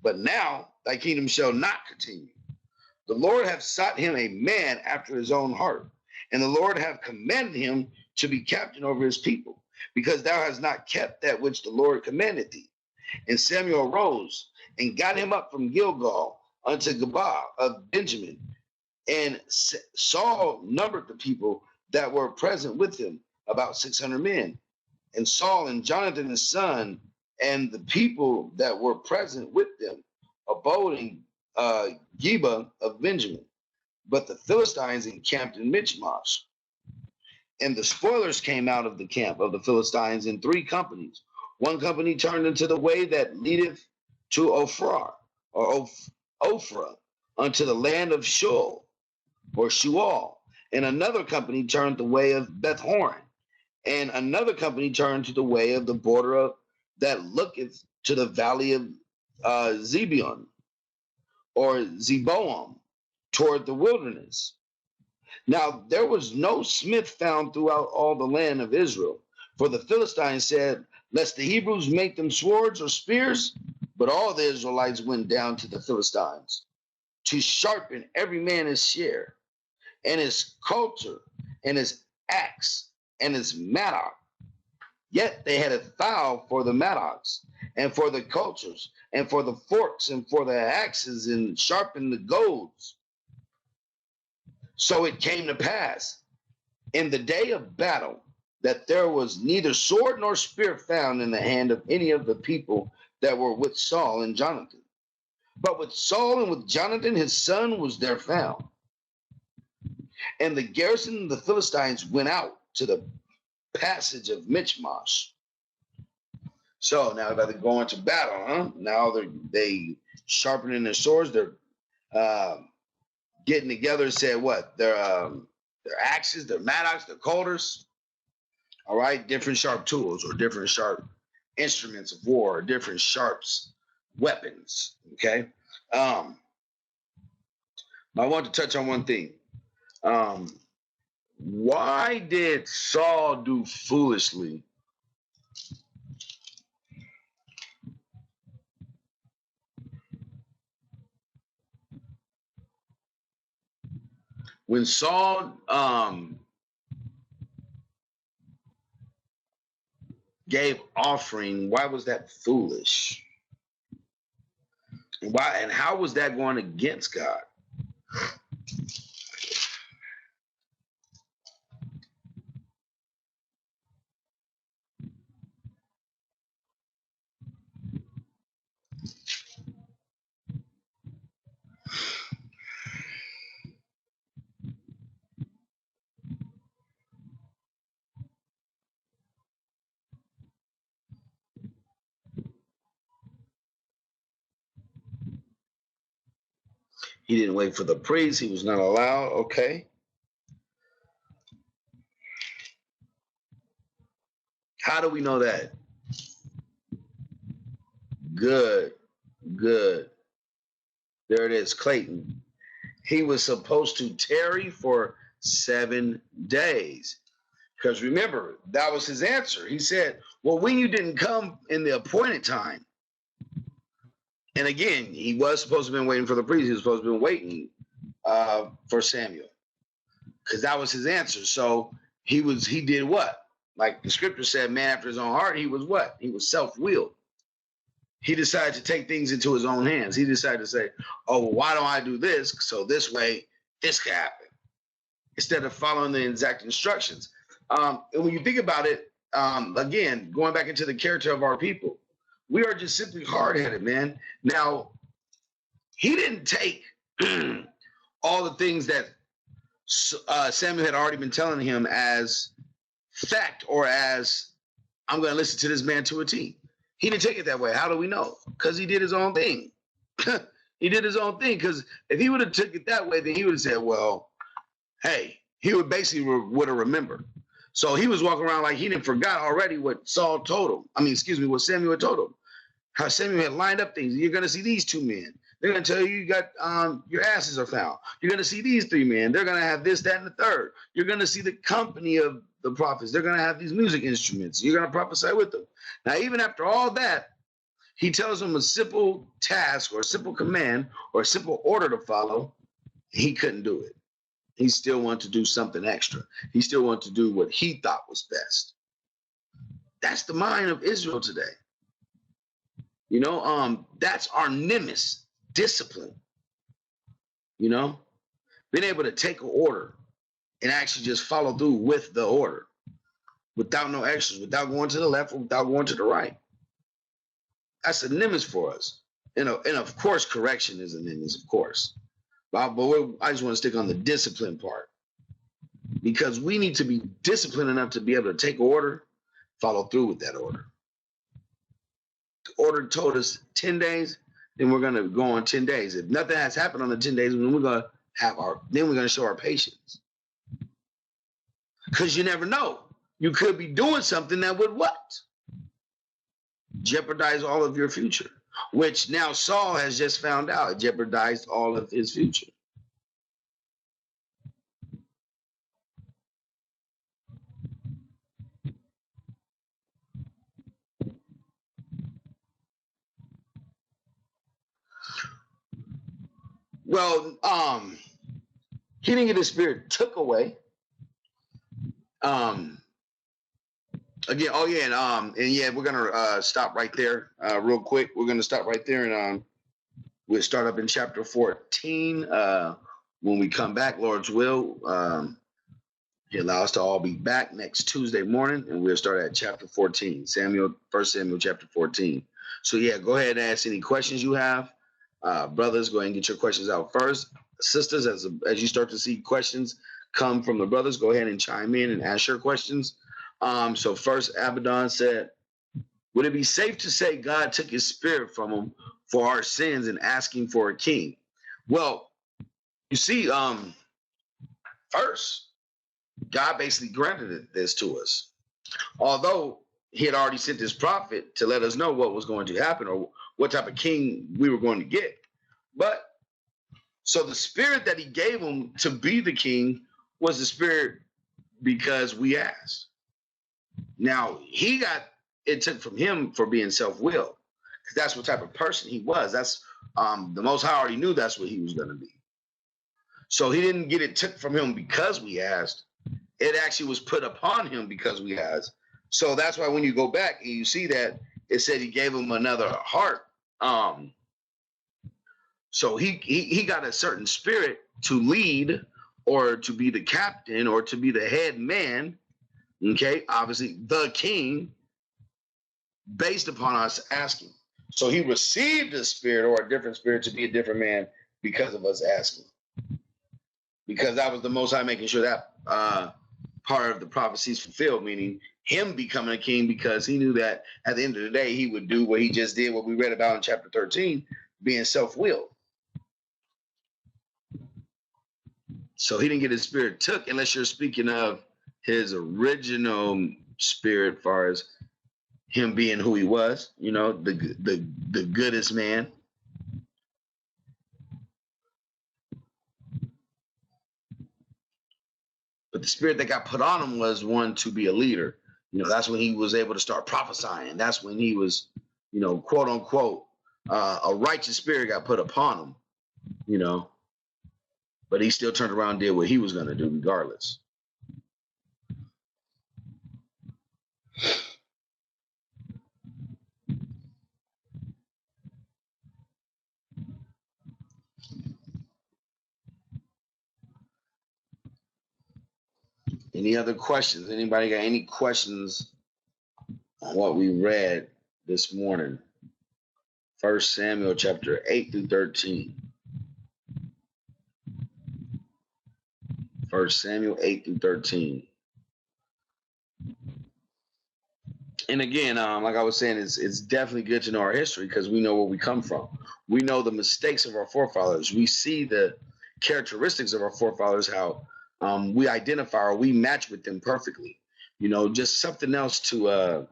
But now thy kingdom shall not continue. The Lord hath sought him a man after his own heart, and the Lord hath commanded him to be captain over his people, because thou hast not kept that which the Lord commanded thee. And Samuel arose and got him up from Gilgal unto Geba of Benjamin. And Saul numbered the people that were present with him, about 600 men. And Saul and Jonathan his son and the people that were present with them abode in Geba of Benjamin. But the Philistines encamped in Michmash. And the spoilers came out of the camp of the Philistines in 3 companies. One company turned into the way that leadeth to Ophrah, or Ophrah, unto the land of Shul, or Shual. And another company turned the way of Beth-horon. And another company turned to the way of the border of that looketh to the valley of Zebion, or Zeboam, toward the wilderness. Now there was no smith found throughout all the land of Israel, for the Philistines said, lest the Hebrews make them swords or spears. But all the Israelites went down to the Philistines to sharpen every man his share, and his coulter, and his axe, and his mattock. Yet they had a file for the mattocks, and for the coulters, and for the forks, and for the axes, and sharpened the goads. So it came to pass in the day of battle that there was neither sword nor spear found in the hand of any of the people that were with Saul and Jonathan. But with Saul and with Jonathan his son was there found. And the garrison of the Philistines went out to the passage of Michmash. So now they're going to battle, huh? Now they sharpening their swords. They're getting together and said what? Their axes, their mattocks, their coulters. All right, different sharp tools or different sharp instruments of war, or different sharps weapons. Okay. I want to touch on one thing. Why did Saul do foolishly? When Saul gave offering, why was that foolish? And why and how was that going against God? He didn't wait for the priest. He was not allowed. Okay. How do we know that? Good. Good. There it is, Clayton. He was supposed to tarry for 7 days. Because remember, that was his answer. He said, well, when you didn't come in the appointed time. And again, he was supposed to have been waiting for the priest. He was supposed to have been waiting for Samuel. Because that was his answer. So he did what? Like the scripture said, man after his own heart, he was what? He was self-willed. He decided to take things into his own hands. He decided to say, oh, well, why don't I do this? So this way, this can happen. Instead of following the exact instructions. And when you think about it, again, going back into the character of our people, we are just simply hard-headed, man. Now, he didn't take all the things that Samuel had already been telling him as fact or as, I'm going to listen to this man to a T. He didn't take it that way. How do we know? Because he did his own thing. He did his own thing. Because if he would have took it that way, then he would have said, well, hey, he would basically would have remembered. So he was walking around like he didn't forgot already what Saul told him. What Samuel had told him. How Samuel had lined up things. You're going to see these two men. They're going to tell you got your asses are found. You're going to see these three men. They're going to have this, that, and the third. You're going to see the company of the prophets. They're going to have these music instruments. You're going to prophesy with them. Now, even after all that, he tells them a simple task or a simple command or a simple order to follow. He couldn't do it. He still wanted to do something extra. He still wanted to do what he thought was best. That's the mind of Israel today. You know, that's our nemesis, discipline. You know, being able to take an order and actually just follow through with the order without no extras, without going to the left or without going to the right. That's a nemesis for us. And of course, correction is a nemesis, of course. But I just want to stick on the discipline part because we need to be disciplined enough to be able to take order, follow through with that order. The order told us 10 days, then we're going to go on 10 days. If nothing has happened on the 10 days, then we're going to show our patience. Because you never know. You could be doing something that would what? Jeopardize all of your future, which now Saul has just found out. It jeopardized all of his future. Well, he didn't get his spirit took away. Again, we're gonna stop right there real quick. We're gonna stop right there and we'll start up in chapter 14. When we come back, Lord's will, he allow us to all be back next Tuesday morning, and we'll start at chapter 14, 1 Samuel chapter 14. So yeah, go ahead and ask any questions you have. Brothers, go ahead and get your questions out first. Sisters, as you start to see questions come from the brothers, go ahead and chime in and ask your questions. So first, Abaddon said, would it be safe to say God took his spirit from him for our sins and asking for a king? Well, you see, first, God basically granted this to us. Although he had already sent his prophet to let us know what was going to happen or what type of king we were going to get. But so the spirit that he gave him to be the king was the spirit because we asked. Now, he got it took from him for being self-willed, because that's what type of person he was. That's the Most High already knew that's what he was going to be. So he didn't get it took from him because we asked. It actually was put upon him because we asked. So that's why when you go back and you see that it said he gave him another heart. So he got a certain spirit to lead or to be the captain or to be the head man. Okay, obviously the king, based upon us asking. So he received a spirit or a different spirit to be a different man because of us asking. Because that was the Most High making sure that part of the prophecy is fulfilled, meaning him becoming a king, because he knew that at the end of the day, he would do what he just did, what we read about in chapter 13, being self-willed. So he didn't get his spirit took, unless you're speaking of his original spirit, as far as him being who he was, you know, the goodest man. But the spirit that got put on him was one to be a leader. You know, that's when he was able to start prophesying. That's when he was, you know, quote unquote, a righteous spirit got put upon him, you know. But he still turned around and did what he was going to do regardless. Any other questions? Anybody got any questions on what we read this morning? 1 Samuel chapter 8 through 13. 1 Samuel 8 through 13. And again, like I was saying, it's definitely good to know our history because we know where we come from. We know the mistakes of our forefathers. We see the characteristics of our forefathers, how we identify or we match with them perfectly. You know, just something else to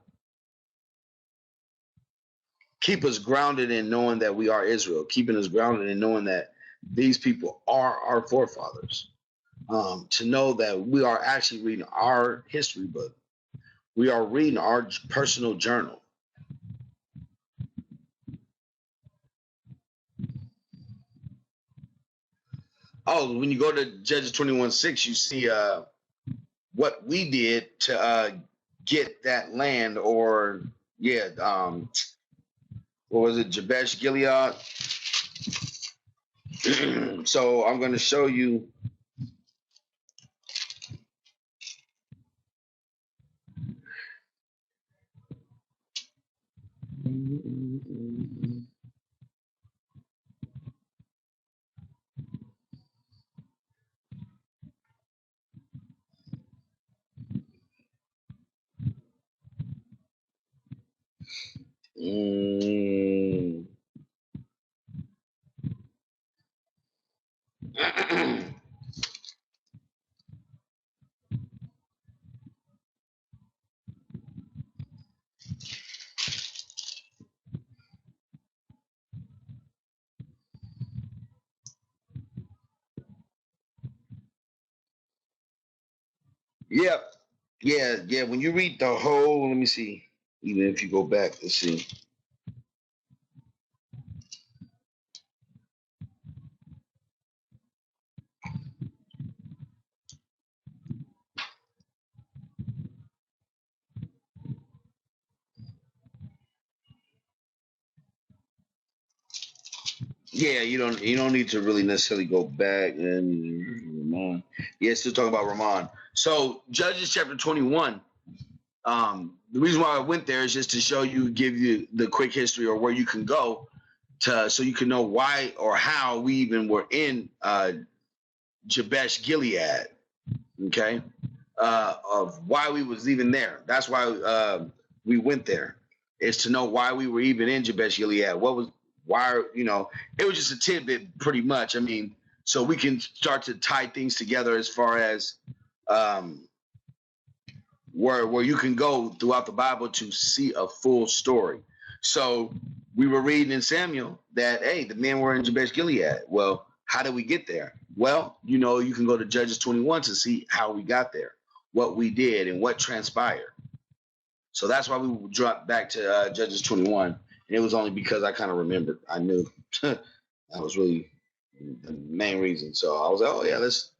keep us grounded in knowing that we are Israel, keeping us grounded in knowing that these people are our forefathers. To know that we are actually reading our history book. We are reading our personal journal. Oh, when you go to Judges 21:6, you see what we did to get that land, or what was it, Jabesh Gilead? So I'm going to show you. Yep. Yeah. When you read the whole, let me see. Even if you go back, let's see. Yeah, you don't need to really necessarily go back and Ramon. Yeah, still talking about Ramon. So Judges chapter 21. The reason why I went there is just to show you, give you the quick history or where you can go to, so you can know why or how we even were in Jabesh Gilead. Okay, of why we was even there. That's why we went there, is to know why we were even in Jabesh Gilead. What was why, it was just a tidbit pretty much. I mean, so we can start to tie things together as far as where you can go throughout the Bible to see a full story. So we were reading in Samuel that, hey, the men were in Jabesh Gilead. Well, how did we get there? Well, you can go to Judges 21 to see how we got there, what we did, and what transpired. So that's why we dropped back to Judges 21. And it was only because I kind of remembered. I knew that was really the main reason. So I was like, oh, yeah, let's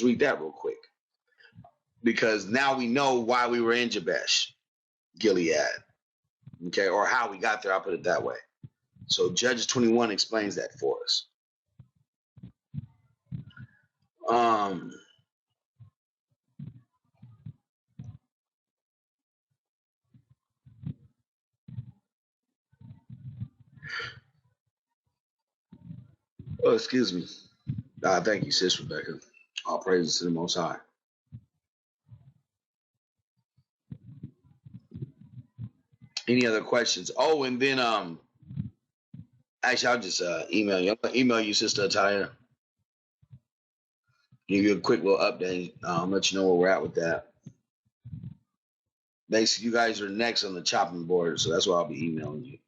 read that real quick. Because now we know why we were in Jabesh Gilead. Okay, or how we got there. I'll put it that way. So Judges 21 explains that for us. Oh, excuse me. Thank you, sis Rebecca. All praises to the Most High. Any other questions? Oh, and then actually, I'll just email you. I'll email you, Sister Ataya. Give you a quick little update. Let you know where we're at with that. Basically, you guys are next on the chopping board, so that's why I'll be emailing you.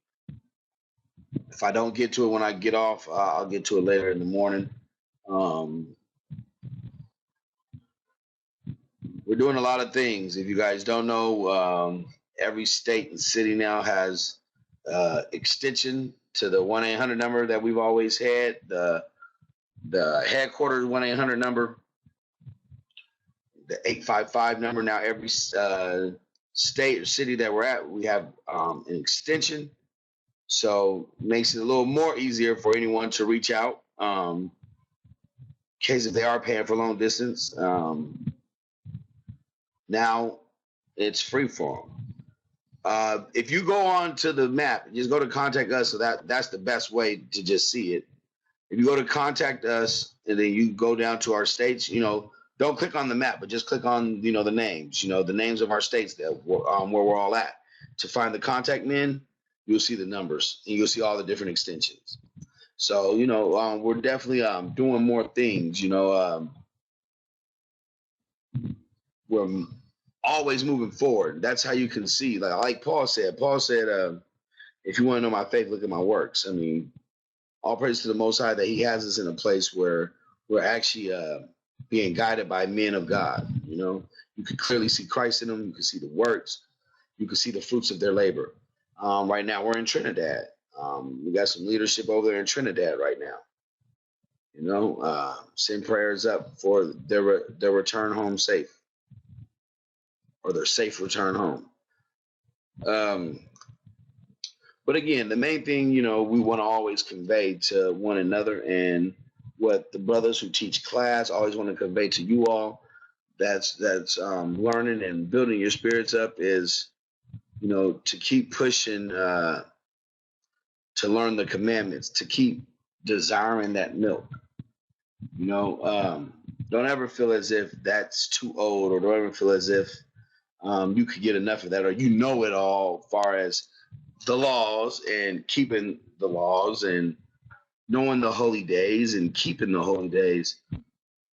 If I don't get to it when I get off, I'll get to it later in the morning. We're doing a lot of things. If you guys don't know, every state and city now has extension to the 1-800 number that we've always had. The headquarters 1-800 number, the 855 number. Now every state or city that we're at, we have an extension. So makes it a little more easier for anyone to reach out. In case if they are paying for long distance. Now it's free for them. If you go on to the map, just go to contact us. So that's the best way to just see it. If you go to contact us and then you go down to our states, don't click on the map, but just click on, the names, the names of our states that where we're all at. To find the contact men, you'll see the numbers and you'll see all the different extensions. So, we're definitely doing more things, we're always moving forward. That's how you can see, like Paul said, if you want to know my faith, look at my works. I mean, all praise to the Most High that he has us in a place where we're actually being guided by men of God. You can clearly see Christ in them. You can see the works. You can see the fruits of their labor. Right now, we're in Trinidad. We got some leadership over there in Trinidad right now. Send prayers up for their return home safe, or their safe return home. But again, the main thing, we want to always convey to one another, and what the brothers who teach class always want to convey to you all, that's learning and building your spirits up, is, to keep pushing to learn the commandments, to keep desiring that milk. Don't ever feel as if that's too old, or don't ever feel as if you could get enough of that, or it all as far as the laws and keeping the laws and knowing the holy days and keeping the holy days.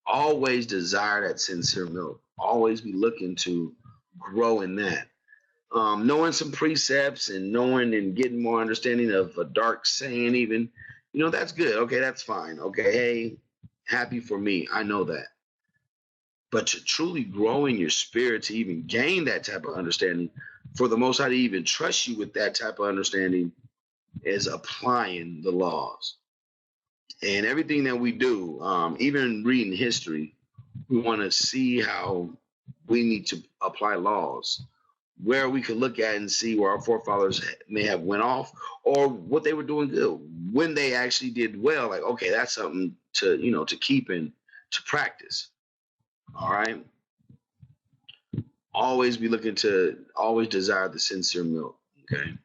Always desire that sincere milk. Always be looking to grow in that. Knowing some precepts and knowing and getting more understanding of a dark saying even, that's good. Okay, that's fine. Okay, hey, happy for me. I know that. But to truly grow in your spirit, to even gain that type of understanding, for the Most High to even trust you with that type of understanding, is applying the laws. And everything that we do, even reading history, we want to see how we need to apply laws, where we can look at and see where our forefathers may have went off, or what they were doing good, when they actually did well. Like, okay, that's something to, to keep and to practice. All right. Always be looking to always desire the sincere milk. Okay.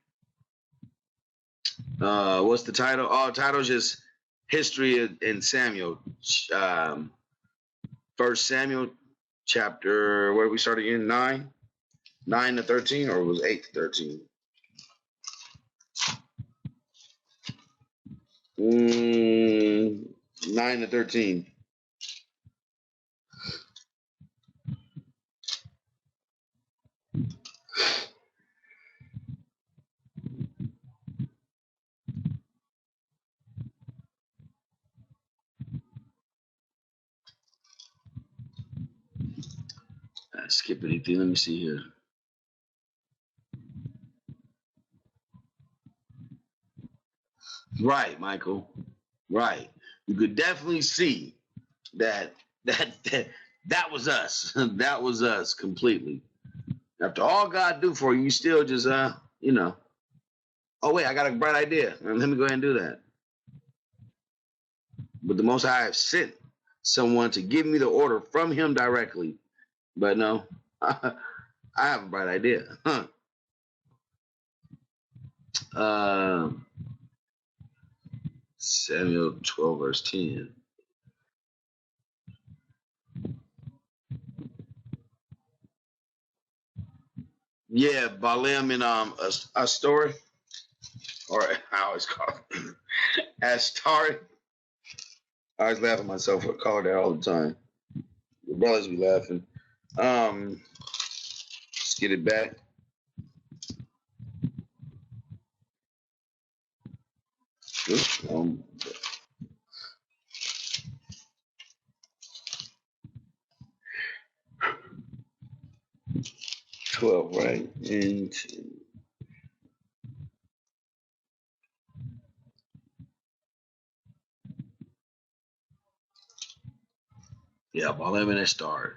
What's the title? Oh, title is just History in Samuel. First Samuel chapter, where we started in 9 to 13, or was 8 to 13? 9 to 13. Skip anything. Let me see here. Right, Michael. Right. You could definitely see that was us. That was us completely. After all God do for you, you still just oh wait, I got a bright idea. Let me go ahead and do that. But the Most High have sent someone to give me the order from him directly. But no, I have a bright idea. Samuel 12 verse 10. Yeah, Balaam and a story, or I always call it Astari. I always laugh at myself for calling that all the time. The brothers be laughing. Let's get it back. Um, 12, right? And yeah, Balaam and Astari.